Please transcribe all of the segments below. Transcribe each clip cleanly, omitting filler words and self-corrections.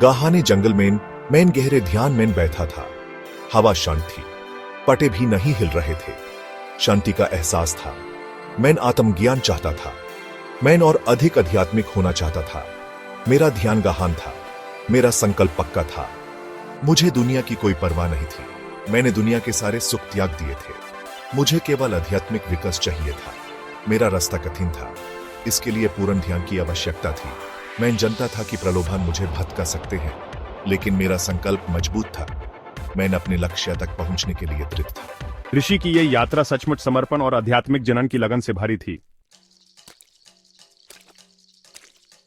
गाहाने जंगल में मैं गहरे ध्यान में बैठा था। हवा शांत थी, पटे भी नहीं हिल रहे थे। शांति का एहसास था। मैं आत्मज्ञान चाहता था। मैं और अधिक आध्यात्मिक होना चाहता था। मेरा ध्यान गहन था। मेरा संकल्प पक्का था। मुझे दुनिया की कोई परवाह नहीं थी। मैंने दुनिया के सारे सुख त्याग दिए थे। मुझे केवल आध्यात्मिक विकास चाहिए था। मेरा रास्ता कठिन था। इसके लिए पूर्ण ध्यान की आवश्यकता थी। मैं जानता था कि प्रलोभन मुझे भटका सकते हैं, लेकिन मेरा संकल्प मजबूत था। मैं अपने लक्ष्य तक पहुंचने के लिए दृढ़ था। ऋषि की यह यात्रा सचमुच समर्पण और आध्यात्मिक जनन की लगन से भरी थी।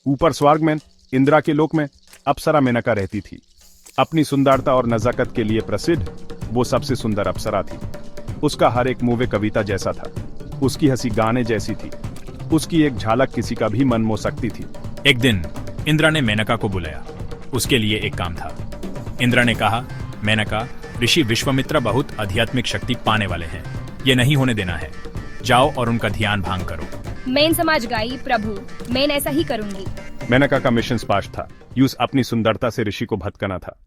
ऊपर स्वर्ग में इंद्रा के लोक में अप्सरा मेनका रहती थी। अपनी सुंदरता और नजाकत के लिए प्रसिद्ध वो सबसे सुंदर अप्सरा थी। उसका हर एक मूवे कविता जैसा था। उसकी हंसी गाने जैसी थी। उसकी एक झलक किसी का भी मन मोह सकती थी। एक दिन इंद्रा ने मेनका को बुलाया। उसके लिए एक काम था। इंद्रा ने कहा, मेनका, ऋषि विश्वामित्र बहुत आध्यात्मिक शक्ति पाने वाले हैं। ये नहीं होने देना है। जाओ और उनका ध्यान भंग करो। मैं समझ गई प्रभु, मैं ऐसा ही करूंगी। मेनका का मिशन स्पष्ट था। यूस अपनी सुंदरता से ऋषि को भटकाना था।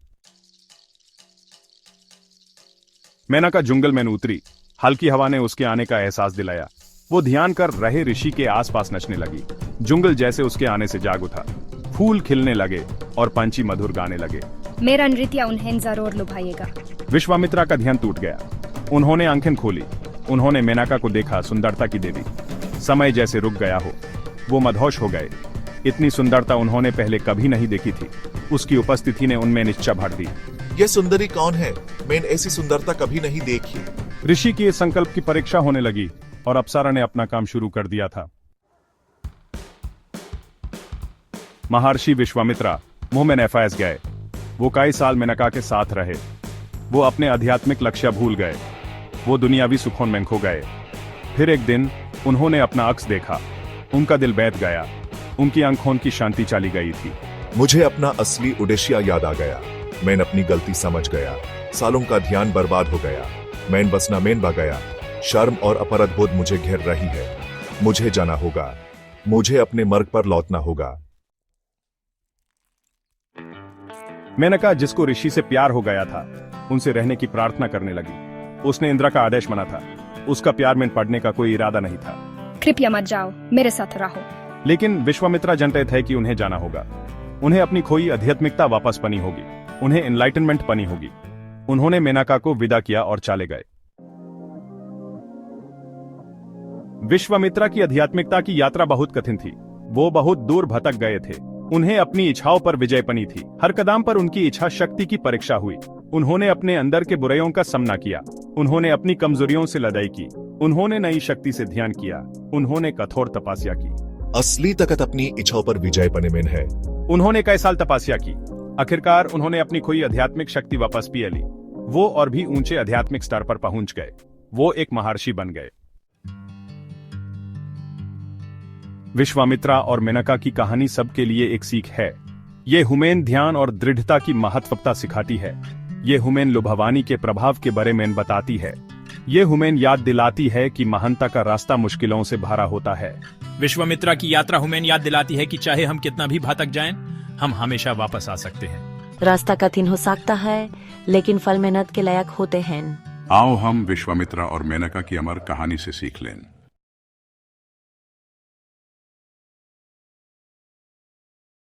मेनका जंगल में उतरी। हल्की हवा ने उसके आने का एहसास दिलाया। वो ध्यान कर रहे ऋषि के आसपास नचने लगी। जंगल जैसे उसके आने से जाग उठा। फूल खिलने लगे और पंछी मधुर गाने लगे। मेरा नृत्य उन्हें जरूर लुभाएगा। विश्वामित्रा का ध्यान टूट गया। उन्होंने आंखें खोली। उन्होंने मेनका को देखा, सुंदरता की देवी। समय जैसे रुक गया हो। वो मदहोश हो गए। इतनी सुंदरता उन्होंने पहले कभी नहीं देखी थी। उसकी उपस्थिति ने उनमें निश्चय भर दी। यह सुंदरी कौन है? मैंने ऐसी सुंदरता कभी नहीं देखी। ऋषि की इस संकल्प की परीक्षा होने लगी और अप्सरा ने अपना काम शुरू कर दिया था। महर्षि विश्वामित्रा मुंह में फंस गए। वो कई साल मेनका के साथ रहे। वो अपने आध्यात्मिक लक्ष्य भूल गए। वो दुनियावी सुखों में खो गए। फिर एक दिन उन्होंने अपना अक्स देखा। उनका दिल बैठ गया। उनकी आंखों की शांति चली गई थी। मुझे अपना असली उद्देश्य याद आ गया। मैं अपनी गलती समझ गया। सालों का ध्यान बर्बाद हो गया। मैं बसना में बह गया। शर्म और अपराध बोध मुझे घेर रही है। मुझे जाना होगा। मुझे अपने मार्ग पर लौटना होगा। मेनका, जिसको ऋषि से प्यार हो गया था, उनसे रहने की प्रार्थना करने लगी। उसने इंद्रा का आदेश माना था। उसका प्यार में पड़ने का कोई इरादा नहीं था। कृपया मत जाओ, मेरे साथ रहो। लेकिन विश्वामित्रा जानते थे कि उन्हें जाना होगा। उन्हें अपनी खोई आध्यात्मिकता वापस पानी होगी। उन्हें एनलाइटनमेंट पानी होगी। उन्होंने मेनका को विदा किया और चले गए। विश्वामित्रा की आध्यात्मिकता की यात्रा बहुत कठिन थी। वो बहुत दूर भटक गए थे। उन्हें अपनी इच्छाओं पर विजय पानी थी। हर कदम पर उनकी इच्छा शक्ति की परीक्षा हुई। उन्होंने अपने अंदर के बुराइयों का सामना किया। उन्होंने अपनी कमजोरियों से लड़ाई की। उन्होंने नई शक्ति से ध्यान किया। उन्होंने कठोर तपस्या की। असली ताकत अपनी इच्छाओं पर विजय पाने में है। उन्होंने कई साल तपस्या की। आखिरकार उन्होंने अपनी खोई आध्यात्मिक शक्ति वापस पा ली। वो और भी ऊंचे आध्यात्मिक स्तर पर पहुंच गए। वो एक महर्षि बन गए। विश्वामित्रा और मेनका की कहानी सबके लिए एक सीख है। ये हुमेन ध्यान और दृढ़ता की महत्वता सिखाती है। ये हुमेन लुभावानी के प्रभाव के बारे में बताती है। ये हुमेन याद दिलाती है कि महानता का रास्ता मुश्किलों से भरा होता है। विश्वामित्रा की यात्रा हुमेन याद दिलाती है कि चाहे हम कितना भी भटक जाएं, हम हमेशा वापस आ सकते हैं। रास्ता कठिन हो सकता है, लेकिन फल मेहनत के लायक होते हैं। आओ हम विश्वामित्रा और मेनका की अमर कहानी से सीख लें।